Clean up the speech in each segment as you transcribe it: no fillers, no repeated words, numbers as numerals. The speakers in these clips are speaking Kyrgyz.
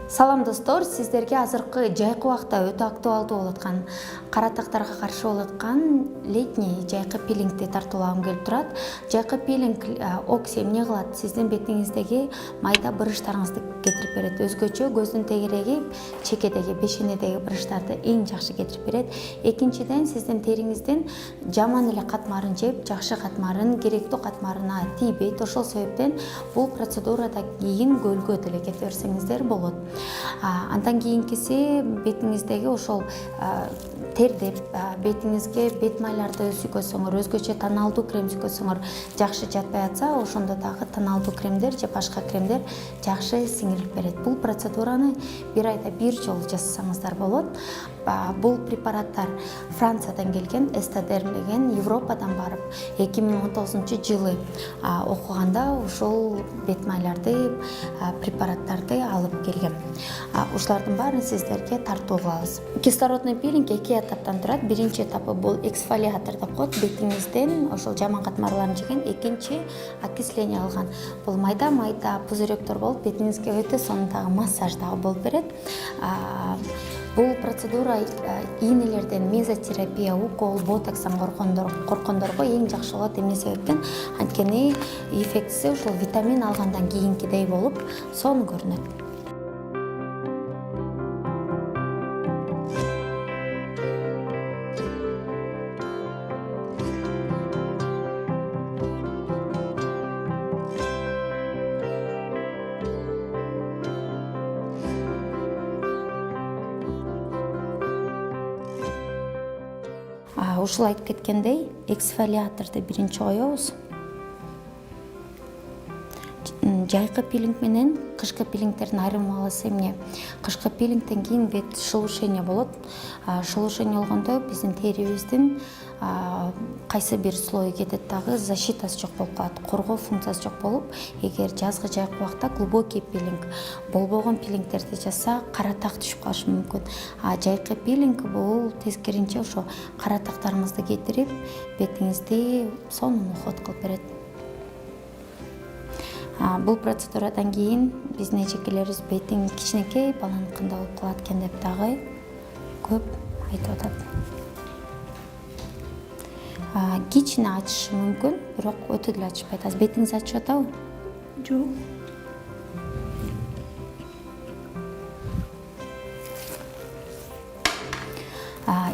Салам достор, сиздерге азыркы жайкы убакта өтө актуалдуу болуп аткан кара тактарга каршы болуп аткан летний жайкы пилингди тартуулагым келип турат. Жайкы пилинг окси эмне кылат? Сиздин бетиңиздеги майда бырыштарыңызды кетирип берет. Өзгөчө көздүн тегереги, чекедеги, бешенедеги бырыштарды эң жакшы кетирип берет. Экинчиден, сиздин териңиздин жаман эле катмарын жеп, жакшы катмарын, керектүү катмарына тийбейт. Ошол себептен бул процедурада кийин көлгө деле кете берсеңиздер болот. Андан кийинкиси бетиңиздеги ошол тердеп, бетиңизге бет майларды сүйкөсөңөр, өзгөчө тоналдуу крем сүйкөсөңөр жакшы жатпай атса, ошондо дагы тоналдуу кремдер же башка кремдер жакшы сиңирип берет. Бул процедураны бир айда бир жолу жасасаңыздар болот. Бул препараттар Франциядан келген, Эстадерм деген, Европадан барып 2019-жылы окуганда ошол бет майларды, препараттарды алып келген. Ушулардын баарын сиздерге тартуу кылабыз. Кислородный пилинг эки этаптан турат. Биринчи этапы бул эксфолиатор деп коет. Бетиңизден ошол жаман катмарларын жеген. Экинчи окисление кылган. Бул майда пузырёктор болуп, бетиңизге өтө сонун массаж дагы болуп берет. Бул процедура ийнелерден мезотерапия, укол, ботокстан коркондорго эң жакшы болот. Эмне себептен? Анткени эффектиси ушул витамин алгандан кийинкидей болуп, сонун көрүнөт. Ушул айтып кеткендей, эксфолиаторду биринчи коебуз. Жайкы пилинг менен кышкы пилингдердин айырмалыгы эмне? Кышкы пилингден кийин бет шелушение болот. Шелушение болгондо биздин терибиздин кайсы бир слою кетет дагы, защитасы жок болуп калат, коргоо функциясы жок болуп, эгер жазгы жайкы убакта глубокий пилинг болбогон пилингдерди жасса, кара так түшүп калышы мүмкүн. Жайкы пилинг бул тескеринче ошо кара тактарыңызды кетирип, бетиңизди сонун уход кылып берет. Бул процедурадан кийин биздин эжекелерибиз бетиң кичинекей баланыкындай болуп калат экен деп дагы көп айтып атат. Кичине ачышы мүмкүн, бирок өтө деле ачышпайт. Азыр бетиңиз ачып атабы? Жок.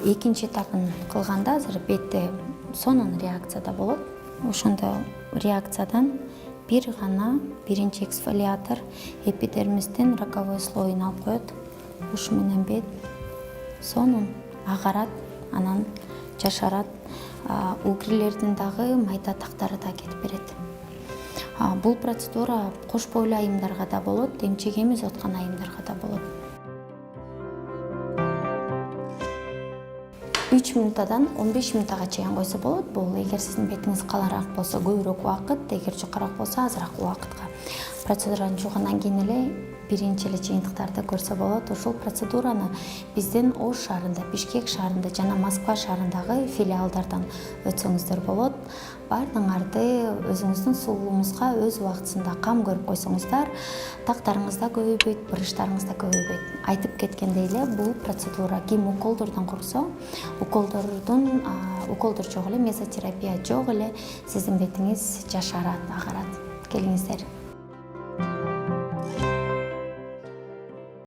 Экинчи этабын кылганда азыр бетте сонун реакцияда болот. Ошондо реакциядан бир гана биринчи эксфолиатор эпидермистин роговой слоюн алып коет. Ушу менен бет сонун агарат, анан жашарат. Угрилердин дагы майда тактары да кетип берет. Бул процедура кош бойлуу айымдарга да болот, эмчек эмиз аткан айымдарга да болот. 3 минутадан 15 минутага чейин койсо болот. Бул эгер сиздин бетиңиз калыныраак болсо көбүрөөк убакыт, эгер жукараак болсо азыраак убакытка. Процедураны жуугандан кийин эле биринчи эле жыйынтыктарды көрсө болот. Ушул процедураны биздин Ош шаарында, Бишкек шаарында жана Москва шаарындагы филиалдардан өтсөңүздөр болот. Баардыгыңарды өзүңүздүн сулуулугуңузга өз убактысында кам көрүп койсоңуздар, тактарыңыз да көбөйбөйт, бырыштарыңыз да көбөйбөйт. Айтып кеткендей эле, бул процедура ким уколдордон корксо, уколдор жок эле, мезотерапия жок эле, сиздин бетиңиз жашарат, агарат. Келиңиздер.